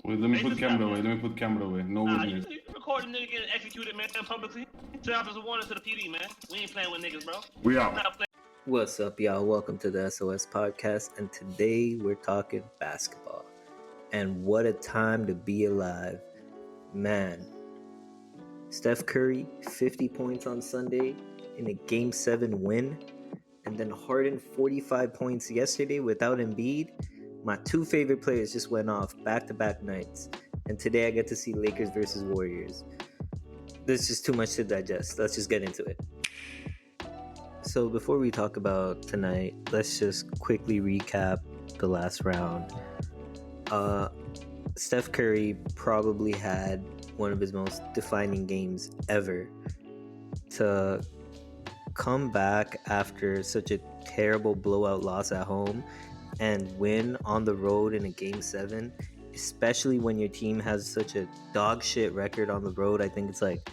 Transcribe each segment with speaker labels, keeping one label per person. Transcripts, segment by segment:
Speaker 1: Wait, let me put camera away. Let me put camera away. No witness.
Speaker 2: You record a nigga getting executed, man, publicly. Three offensive warning to the PD, man. We ain't playing with niggas, bro.
Speaker 1: We out.
Speaker 3: What's up, y'all? Welcome to the SOS podcast, and today we're talking basketball. And what a time to be alive. Man, Steph Curry, 50 points on Sunday in a Game 7 win. And then Harden, 45 points yesterday without Embiid. My two favorite players just went off back-to-back nights. And today I get to see Lakers versus Warriors. There's just too much to digest. Let's just get into it. So before we talk about tonight, let's just quickly recap the last round. Steph Curry probably had one of his most defining games ever. To come back after such a terrible blowout loss at home and win on the road in a Game 7, especially when your team has such a dog shit record on the road. I think it's like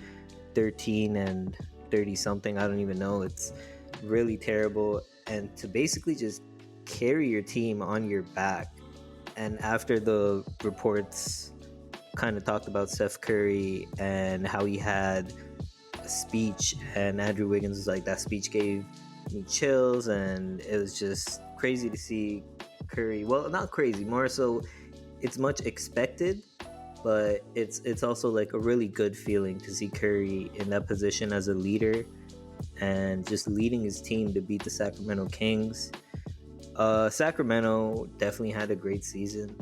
Speaker 3: 13 and 30 something. I don't even know. It's really terrible. And to basically just carry your team on your back. And after the reports kind of talked about Steph Curry and how he had a speech, and Andrew Wiggins was like, that speech gave me chills, and it was just crazy to see Curry. Well, not crazy, more so it's much expected, but it's also like a really good feeling to see Curry in that position as a leader and just leading his team to beat the Sacramento Kings. Sacramento definitely had a great season.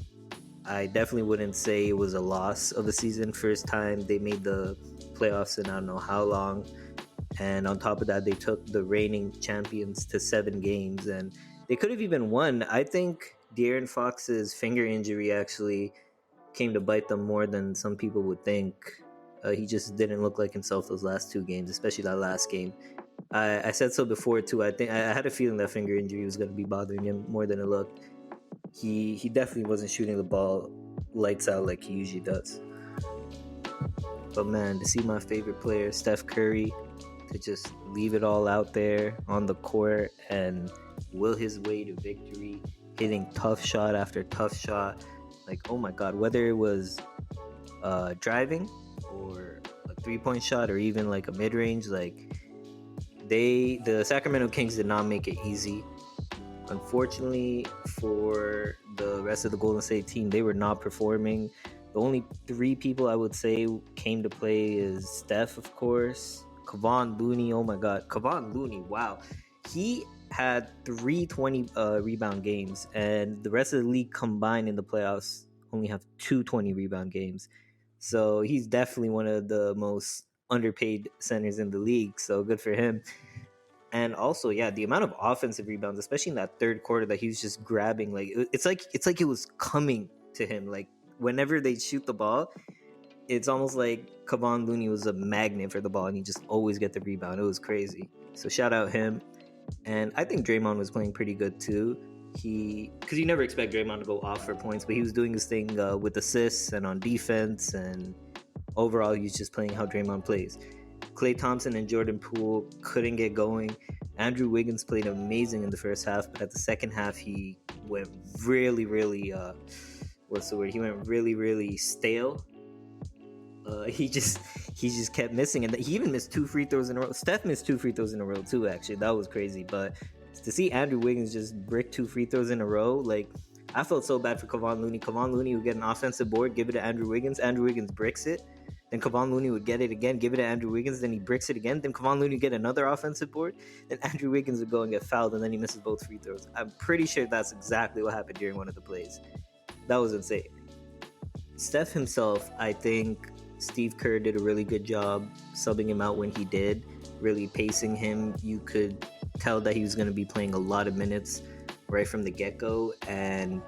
Speaker 3: I definitely wouldn't say it was a loss of the season. First time they made the playoffs in I don't know how long. And on top of that, they took the reigning champions to 7 games. And they could have even won. I think De'Aaron Fox's finger injury actually came to bite them more than some people would think. He just didn't look like himself those last 2 games, especially that last game. I said so before too. I think I had a feeling that finger injury was going to be bothering him more than it looked. He definitely wasn't shooting the ball lights out like he usually does. But man, to see my favorite player, Steph Curry, to just leave it all out there on the court and will his way to victory, hitting tough shot after tough shot. Like, oh my God, whether it was driving or a 3-point shot or even like a mid-range, like the Sacramento Kings did not make it easy. Unfortunately for the rest of the Golden State team, they were not performing. The only 3 people I would say came to play is Steph, of course, Kevon Looney. Oh my God, Kevon Looney, wow. He had 3 20 rebound games, and the rest of the league combined in the playoffs only have 2 20 rebound games. So he's definitely one of the most underpaid centers in the league, so good for him. And also, yeah, the amount of offensive rebounds, especially in that third quarter, that he was just grabbing, like it's like it was coming to him. Like whenever they shoot the ball, it's almost like Kevon Looney was a magnet for the ball, and he just always get the rebound. It was crazy. So shout out him. And I think Draymond was playing pretty good too. Because you never expect Draymond to go off for points, but he was doing his thing with assists and on defense, and overall he's just playing how Draymond plays. Klay Thompson and Jordan Poole couldn't get going. Andrew Wiggins played amazing in the first half, but at the second half he went really, really He went really, really stale. He just kept missing, and he even missed 2 free throws in a row. Steph missed 2 free throws in a row too. Actually, that was crazy. But to see Andrew Wiggins just brick 2 free throws in a row, like I felt so bad for Kevon Looney. Kevon Looney would get an offensive board, give it to Andrew Wiggins. Andrew Wiggins bricks it. Then Kevon Looney would get it again, give it to Andrew Wiggins. Then he bricks it again. Then Kevon Looney would get another offensive board. Then Andrew Wiggins would go and get fouled, and then he misses both free throws. I'm pretty sure that's exactly what happened during one of the plays. That was insane. Steph himself, I think Steve Kerr did a really good job subbing him out when he did, really pacing him. You could tell that he was going to be playing a lot of minutes right from the get-go, and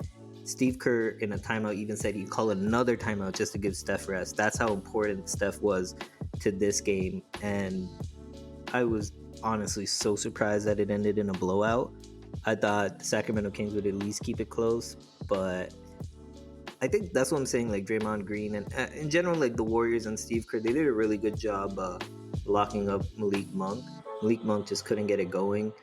Speaker 3: Steve Kerr in a timeout even said he'd call another timeout just to give Steph rest. That's how important Steph was to this game, and I was honestly so surprised that it ended in a blowout. I thought the Sacramento Kings would at least keep it close, but I think that's what I'm saying, like Draymond Green and in general, like the Warriors and Steve Kerr, they did a really good job locking up Malik Monk. Malik Monk just couldn't get it going.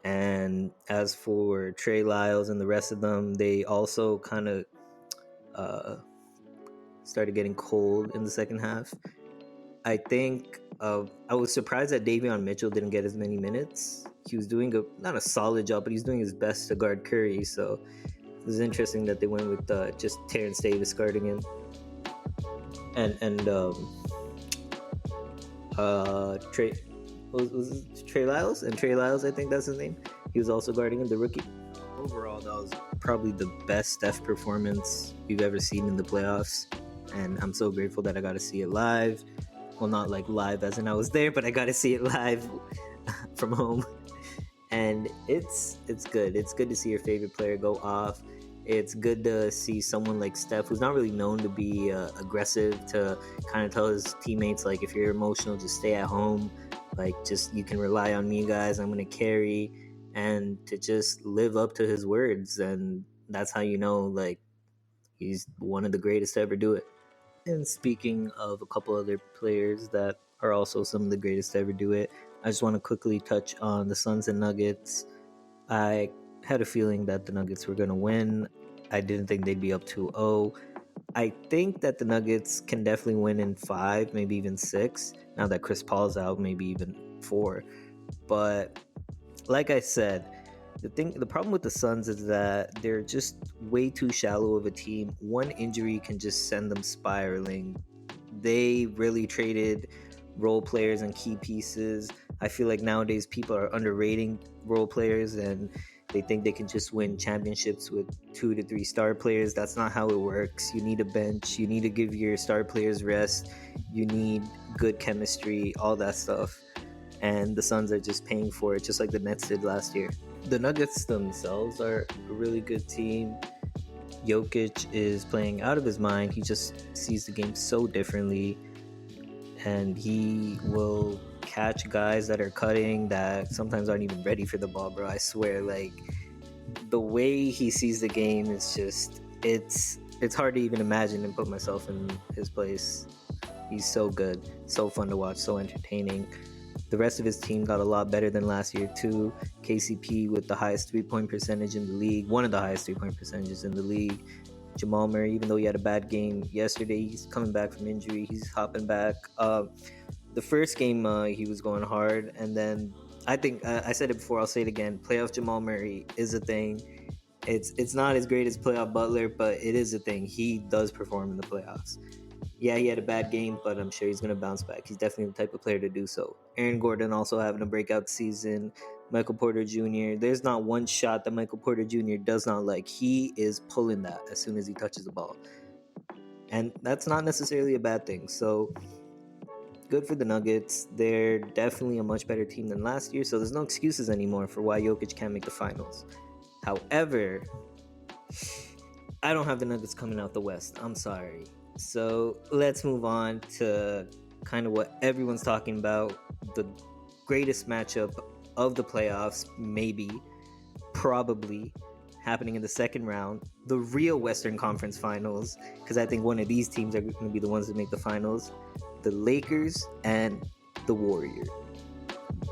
Speaker 3: And as for Trey Lyles and the rest of them, they also kind of started getting cold in the second half. I think I was surprised that Davion Mitchell didn't get as many minutes. He was doing not a solid job, but he's doing his best to guard Curry. So it was interesting that they went with just Terrence Davis guarding him, and Trey was Trey Lyles, and Trey Lyles, I think that's his name. He was also guarding him, the rookie. Overall, that was probably the best Steph performance we've ever seen in the playoffs, and I'm so grateful that I got to see it live. Well, not like live as in I was there, but I got to see it live from home. And it's good. It's good to see your favorite player go off. It's good to see someone like Steph, who's not really known to be aggressive, to kind of tell his teammates, like, if you're emotional, just stay at home. Like, just, you can rely on me, guys. I'm going to carry. And to just live up to his words. And that's how you know, like, he's one of the greatest to ever do it. And speaking of a couple other players that are also some of the greatest to ever do it, I just want to quickly touch on the Suns and Nuggets. I had a feeling that the Nuggets were going to win. I didn't think they'd be up 2-0. I think that the Nuggets can definitely win in 5, maybe even 6. Now that Chris Paul's out, maybe even 4. But like I said, the problem with the Suns is that they're just way too shallow of a team. One injury can just send them spiraling. They really traded role players and key pieces. I feel like nowadays people are underrating role players and they think they can just win championships with 2 to 3 star players. That's not how it works. You need a bench. You need to give your star players rest. You need good chemistry, all that stuff. And the Suns are just paying for it, just like the Nets did last year. The Nuggets themselves are a really good team. Jokic is playing out of his mind. He just sees the game so differently. And he will catch guys that are cutting that sometimes aren't even ready for the ball, bro. I swear, like, the way he sees the game is just, it's hard to even imagine and put myself in his place. He's so good, so fun to watch, so entertaining. The rest of his team got a lot better than last year too. KCP with the highest 3-point percentage in the league, one of the highest 3-point percentages in the league. Jamal Murray, even though he had a bad game yesterday, he's coming back from injury. He's hopping back. The first game, he was going hard, and then I think I said it before. I'll say it again. Playoff Jamal Murray is a thing. It's not as great as playoff Butler, but it is a thing. He does perform in the playoffs. Yeah, he had a bad game, but I'm sure he's going to bounce back. He's definitely the type of player to do so. Aaron Gordon also having a breakout season. Michael Porter Jr. There's not one shot that Michael Porter Jr. does not like. He is pulling that as soon as he touches the ball. And that's not necessarily a bad thing. So good for the Nuggets. They're definitely a much better team than last year. So there's no excuses anymore for why Jokic can't make the finals. However, I don't have the Nuggets coming out the West. I'm sorry. So let's move on to kind of what everyone's talking about. The greatest matchup of the playoffs, maybe, probably, happening in the second round. The real Western Conference Finals, because I think one of these teams are going to be the ones that make the finals. The Lakers and the Warriors.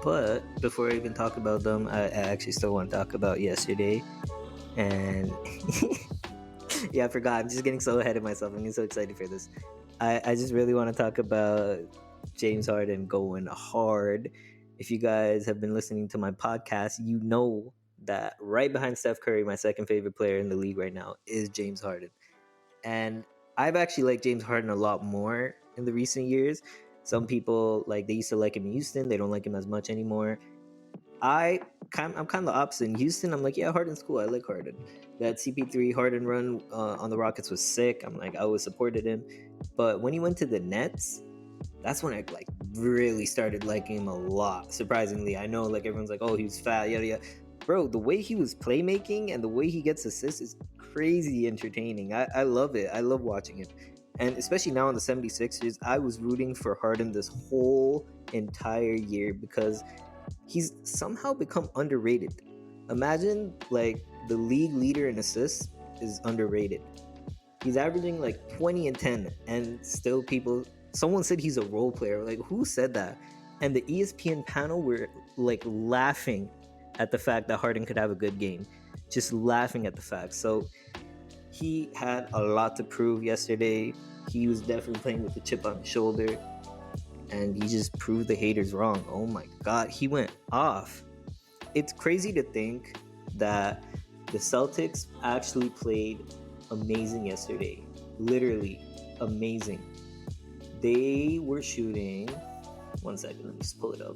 Speaker 3: But before I even talk about them, I actually still want to talk about yesterday. And yeah, I forgot. I'm just getting so ahead of myself. I'm getting so excited for this. I just really want to talk about James Harden going hard. If you guys have been listening to my podcast, you know that right behind Steph Curry, my second favorite player in the league right now is James Harden. And I've actually liked James Harden a lot more in the recent years. Some people, like, they used to like him in Houston. They don't like him as much anymore. I'm kind of the opposite. In Houston, I'm like, yeah, Harden's cool. I like Harden. That CP3 Harden run on the Rockets was sick. I'm like, I always supported him. But when he went to the Nets, that's when I like really started liking him a lot. Surprisingly, I know like everyone's like, oh, he was fat, yada yada. Bro, the way he was playmaking and the way he gets assists is crazy entertaining. I love it. I love watching it. And especially now on the 76ers, I was rooting for Harden this whole entire year because he's somehow become underrated. Imagine like the league leader in assists is underrated. He's averaging like 20 and 10 and still someone said he's a role player. Like, who said that? And the ESPN panel were like laughing at the fact that Harden could have a good game. Just laughing at the fact. So he had a lot to prove yesterday. He was definitely playing with the chip on his shoulder, and he just proved the haters wrong. Oh my God, he went off. It's crazy to think that the Celtics actually played amazing yesterday. Literally amazing. They were shooting. 1 second, let me just pull it up.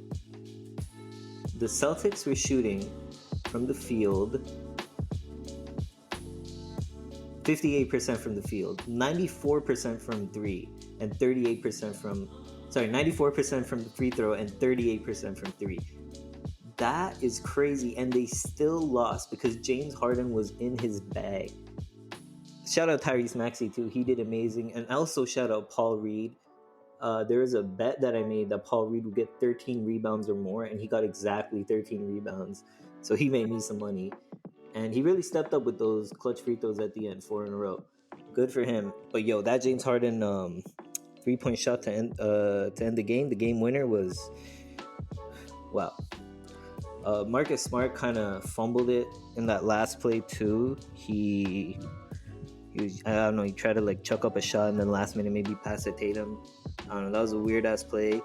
Speaker 3: The Celtics were shooting from the field 58% from the field, 94% from three, and 38% from 94% from the free throw and 38% from three. That is crazy, and they still lost because James Harden was in his bag. Shout out Tyrese Maxey too, he did amazing, and also shout out Paul Reed. There was a bet that I made that Paul Reed would get 13 rebounds or more, and he got exactly 13 rebounds. So he made me some money. And he really stepped up with those clutch free throws at the end, 4 in a row. Good for him. But yo, that James Harden 3-point shot to end the game winner was wow. Marcus Smart kind of fumbled it in that last play too. He was, I don't know, he tried to like chuck up a shot and then last minute maybe pass it Tatum. I don't know, that was a weird ass play.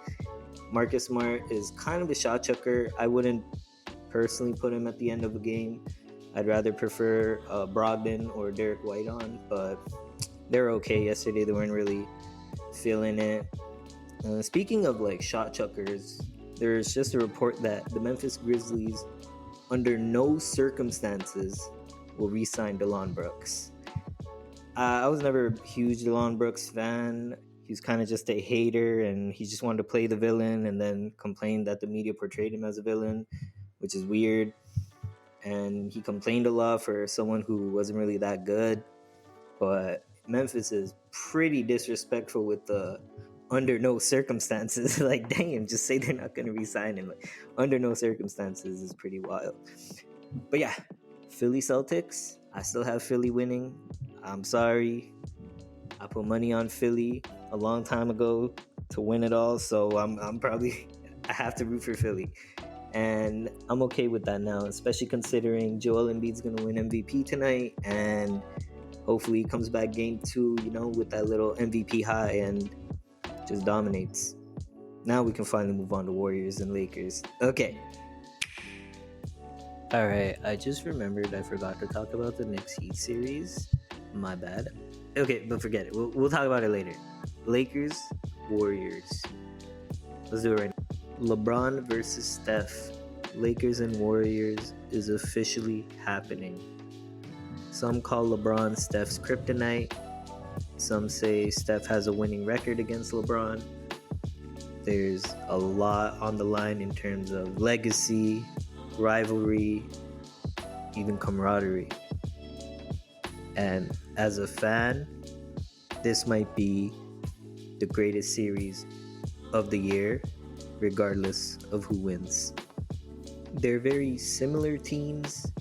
Speaker 3: Marcus Smart is kind of a shot chucker. I wouldn't personally put him at the end of a game. I'd rather prefer Brogdon or Derek White on, but they're okay yesterday. They weren't really feeling it. Speaking of like shot chuckers, there's just a report that the Memphis Grizzlies, under no circumstances, will re-sign Delon Brooks. I was never a huge Delon Brooks fan. He was kind of just a hater, and he just wanted to play the villain and then complained that the media portrayed him as a villain, which is weird. And he complained a lot for someone who wasn't really that good. But Memphis is pretty disrespectful with the under no circumstances. Like, damn, just say they're not going to re-sign him. Like, under no circumstances is pretty wild. But yeah, Philly Celtics. I still have Philly winning. I'm sorry. I put money on Philly a long time ago to win it all. So I'm probably, I have to root for Philly. And I'm okay with that now, especially considering Joel Embiid's going to win MVP tonight. And hopefully he comes back game 2, with that little MVP high and just dominates. Now we can finally move on to Warriors and Lakers. Okay. All right. I just remembered I forgot to talk about the Knicks Heat series. My bad. Okay, but forget it. We'll talk about it later. Lakers, Warriors. Let's do it right now. LeBron versus Steph, Lakers and Warriors is officially happening. Some call LeBron Steph's kryptonite. Some say Steph has a winning record against LeBron. There's a lot on the line in terms of legacy, rivalry, even camaraderie. And as a fan, this might be the greatest series of the year, regardless of who wins. They're very similar teams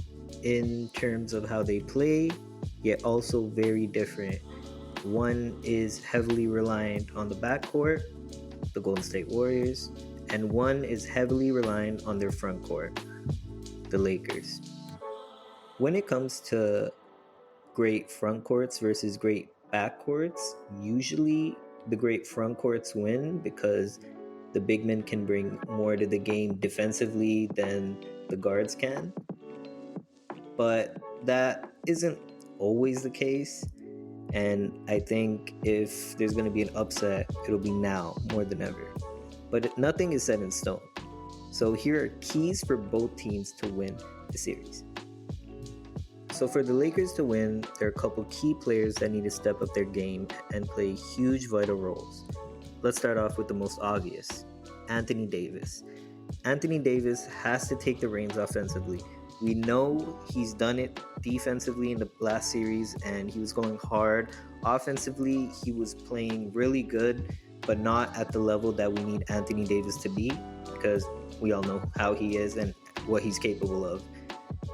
Speaker 3: in terms of how they play, yet also very different. One is heavily reliant on the backcourt, the Golden State Warriors, and one is heavily reliant on their front court, the Lakers. When it comes to great front courts versus great backcourts, usually the great front courts win because the big men can bring more to the game defensively than the guards can. But that isn't always the case. And I think if there's going to be an upset, it'll be now more than ever. But nothing is set in stone. So here are keys for both teams to win the series. So for the Lakers to win, there are a couple key players that need to step up their game and play huge vital roles. Let's start off with the most obvious, Anthony Davis. Anthony Davis has to take the reins offensively. We know he's done it defensively in the last series, and he was going hard. Offensively, he was playing really good, but not at the level that we need Anthony Davis to be, because we all know how he is and what he's capable of.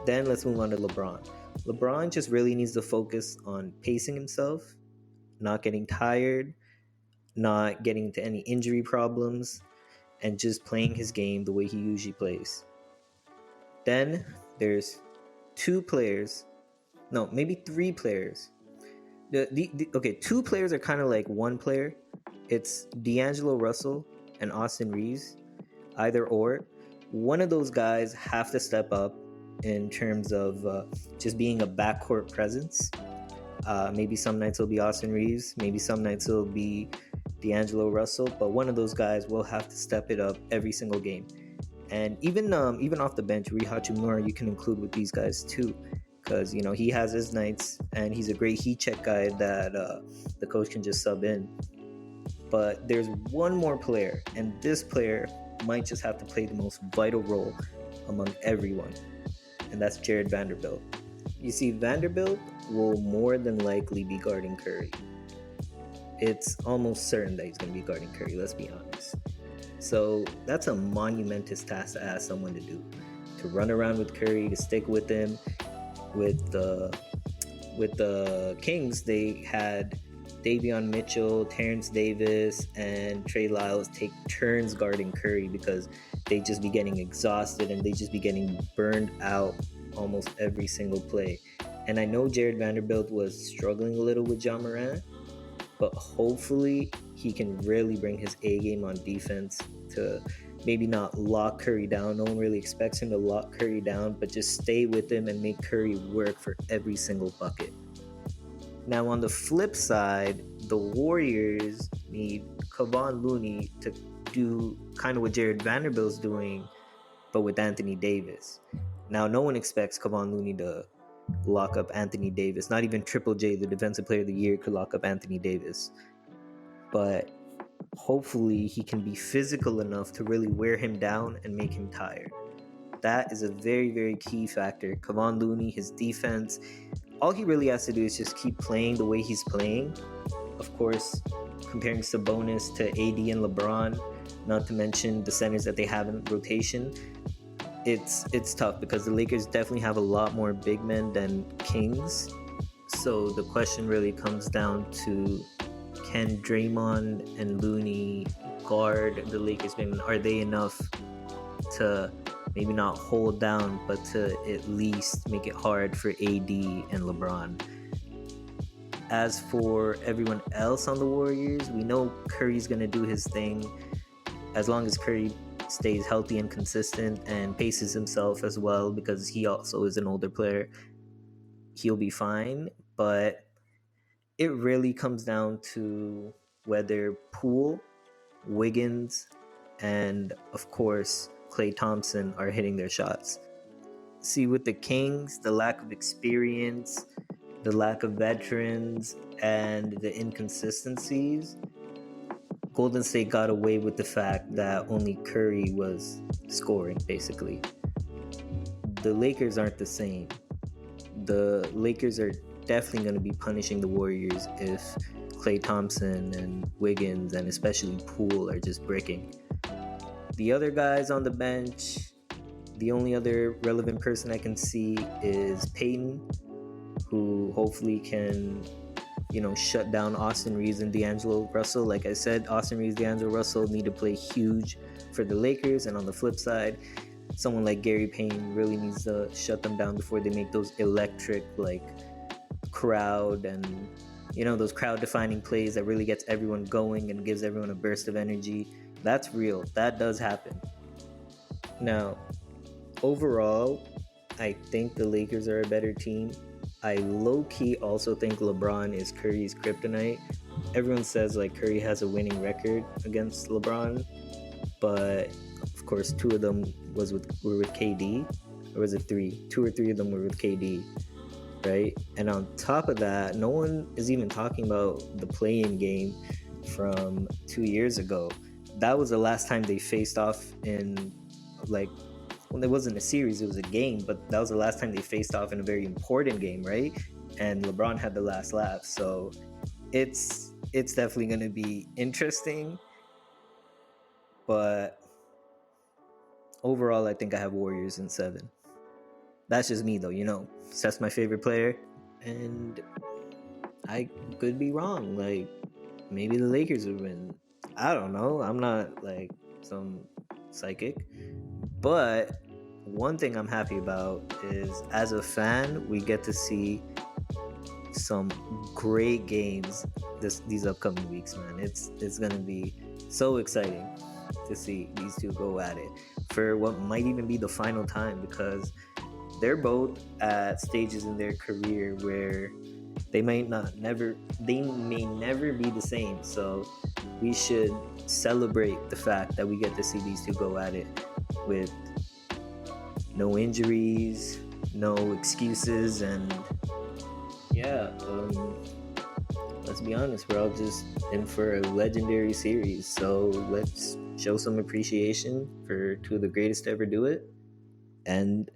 Speaker 3: Then let's move on to LeBron. LeBron just really needs to focus on pacing himself, not getting tired, not getting into any injury problems, and just playing his game the way he usually plays. Then there's three players Okay, two players are kind of like one player. It's D'Angelo Russell and Austin Reeves, either or. One of those guys have to step up in terms of just being a backcourt presence. Maybe some nights it'll be Austin Reeves, maybe some nights it'll be D'Angelo Russell, but one of those guys will have to step it up every single game. And even off the bench, Rui Hachimura you can include with these guys too, because he has his nights and he's a great heat check guy that the coach can just sub in. But there's one more player, and this player might just have to play the most vital role among everyone, and that's Jared Vanderbilt. You see, Vanderbilt will more than likely be guarding Curry. It's almost certain that he's going to be guarding Curry, let's be honest. So that's a monumentous task to ask someone to do. To run around with Curry, to stick with him. With the Kings, they had Davion Mitchell, Terrence Davis, and Trey Lyles take turns guarding Curry because they just be getting exhausted and they just be getting burned out almost every single play. And I know Jared Vanderbilt was struggling a little with Ja Morant, but hopefully he can really bring his A game on defense to maybe not lock Curry down. No one really expects him to lock Curry down, but just stay with him and make Curry work for every single bucket. Now, on the flip side, the Warriors need Kevon Looney to do kind of what Jared Vanderbilt's doing, but with Anthony Davis. Now, no one expects Kevon Looney to lock up Anthony Davis. Not even Triple J, the Defensive Player of the Year, could lock up Anthony Davis. But hopefully he can be physical enough to really wear him down and make him tired. That is a very, very key factor. Kevon Looney, his defense, all he really has to do is just keep playing the way he's playing. Of course, comparing Sabonis to AD and LeBron, not to mention the centers that they have in rotation, it's tough because the Lakers definitely have a lot more big men than Kings. So the question really comes down to, can Draymond and Looney guard the Lakers big men? Are they enough to maybe not hold down, but to at least make it hard for AD and LeBron? As for everyone else on the Warriors, we know Curry's going to do his thing. As long as Curry stays healthy and consistent and paces himself as well, because he also is an older player, he'll be fine. But it really comes down to whether Poole, Wiggins, and of course Klay Thompson are hitting their shots. See, with the Kings, the lack of experience, the lack of veterans, and the inconsistencies, Golden State got away with the fact that only Curry was scoring, basically. The Lakers aren't the same. The Lakers are definitely going to be punishing the Warriors if Klay Thompson and Wiggins and especially Poole are just bricking. The other guys on the bench, the only other relevant person I can see is Peyton, who hopefully can shut down Austin Reeves and D'Angelo Russell. Like I said, Austin Reeves, D'Angelo Russell need to play huge for the Lakers. And on the flip side, someone like Gary Payne really needs to shut them down before they make those electric, crowd and, those crowd-defining plays that really gets everyone going and gives everyone a burst of energy. That's real. That does happen. Now, overall, I think the Lakers are a better team. I low-key also think LeBron is Curry's kryptonite. Everyone says Curry has a winning record against LeBron, but of course 2 of them were with KD, or was it 3? 2 or 3 of them were with KD, right? And on top of that, no one is even talking about the play-in game from 2 years ago. That was the last time they faced off in well, it wasn't a series, it was a game, but that was the last time they faced off in a very important game, right? And LeBron had the last laugh. So it's definitely going to be interesting. But overall, I think I have Warriors in 7. That's just me, though, Steph's my favorite player. And I could be wrong. Maybe the Lakers would win. I don't know. I'm not, some psychic. But one thing I'm happy about is, as a fan, we get to see some great games these upcoming weeks, man. It's gonna be so exciting to see these two go at it for what might even be the final time, because they're both at stages in their career where they may never be the same. So we should celebrate the fact that we get to see these two go at it with no injuries, no excuses, and yeah, let's be honest, we're all just in for a legendary series. So let's show some appreciation for two of the greatest to ever do it, and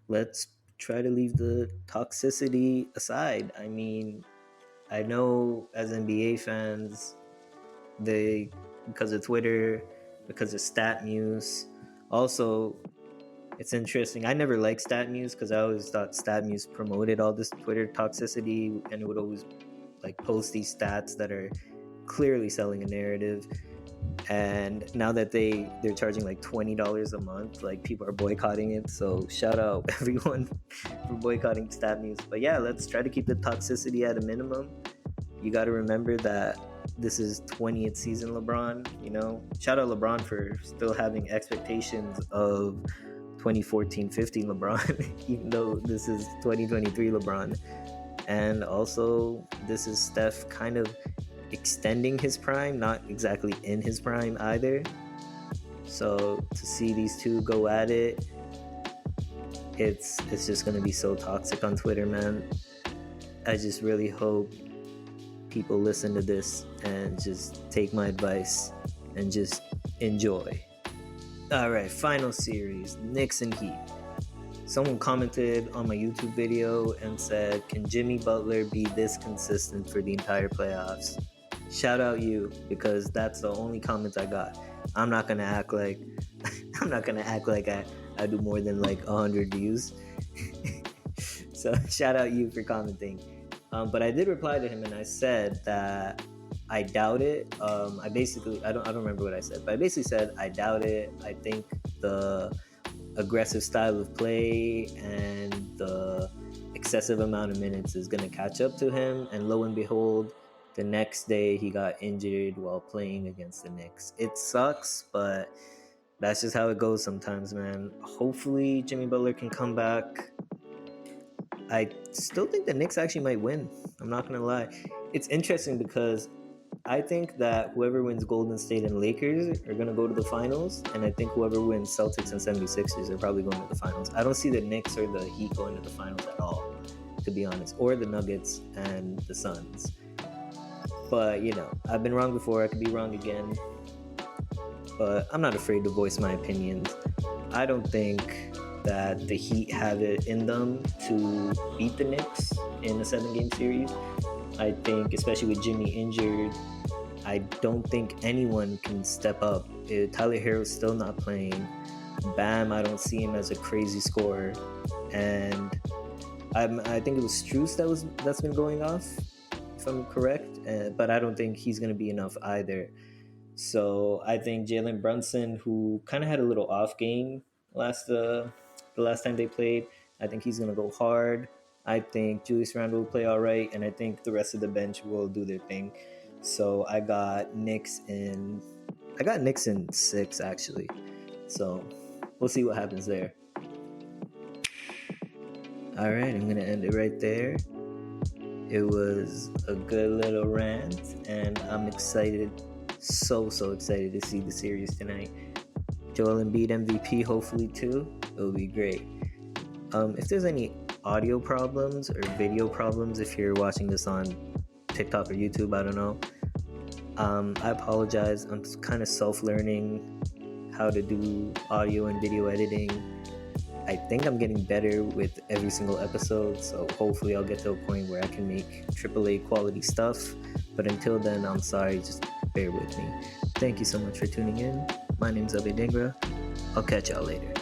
Speaker 3: let's try to leave the toxicity aside. I mean, I know as NBA fans, they, because of Twitter, because of StatMuse, also it's interesting. I never liked StatMuse because I always thought StatMuse promoted all this Twitter toxicity, and it would always like post these stats that are clearly selling a narrative. And now that they're charging like $20 a month, like people are boycotting it. So shout out everyone for boycotting StatMuse. But yeah, let's try to keep the toxicity at a minimum. You got to remember that this is 20th season LeBron. You know, shout out LeBron for still having expectations of 2014-15 LeBron, even though this is 2023 LeBron. And also, this is Steph kind of extending his prime, not exactly in his prime either. So to see these two go at it, it's just gonna be so toxic on Twitter, man. I just really hope people listen to this and just take my advice and just enjoy. All right, final series, Knicks and Heat. Someone commented on my YouTube video and said, can Jimmy Butler be this consistent for the entire playoffs? Shout out you, because that's the only comments I got. I'm not gonna act like I do more than like 100 views. So shout out you for commenting. But I did reply to him and I said that I doubt it. I don't remember what I said, but I basically said I doubt it. I think the aggressive style of play and the excessive amount of minutes is going to catch up to him. And lo and behold, the next day he got injured while playing against the Knicks. It sucks, but that's just how it goes sometimes, man. Hopefully Jimmy Butler can come back. I still think the Knicks actually might win. I'm not going to lie. It's interesting because I think that whoever wins Golden State and Lakers are going to go to the finals, and I think whoever wins Celtics and 76ers are probably going to the finals. I don't see the Knicks or the Heat going to the finals at all, to be honest, or the Nuggets and the Suns. But, you know, I've been wrong before. I could be wrong again. But I'm not afraid to voice my opinions. I don't think that the Heat have it in them to beat the Knicks in a 7-game series. I think, especially with Jimmy injured, I don't think anyone can step up. Tyler Herro's still not playing. Bam, I don't see him as a crazy scorer. And I think it was Strus that's been going off, if I'm correct. But I don't think he's going to be enough either. So I think Jalen Brunson, who kind of had a little off game the last time they played, I think he's going to go hard. I think Julius Randle will play all right, and I think the rest of the bench will do their thing. So I got Knicks in 6, actually. So we'll see what happens there. All right, I'm going to end it right there. It was a good little rant, and I'm excited, so excited to see the series tonight. Joel Embiid MVP, hopefully too. It'll be great. If there's any audio problems or video problems, if you're watching this on TikTok or YouTube, I don't know. I apologize. I'm kind of self-learning how to do audio and video editing. I think I'm getting better with every single episode, so hopefully I'll get to a point where I can make AAA quality stuff. But until then, I'm sorry, just bear with me. Thank you so much for tuning in. My name's Abhay. I'll catch y'all later.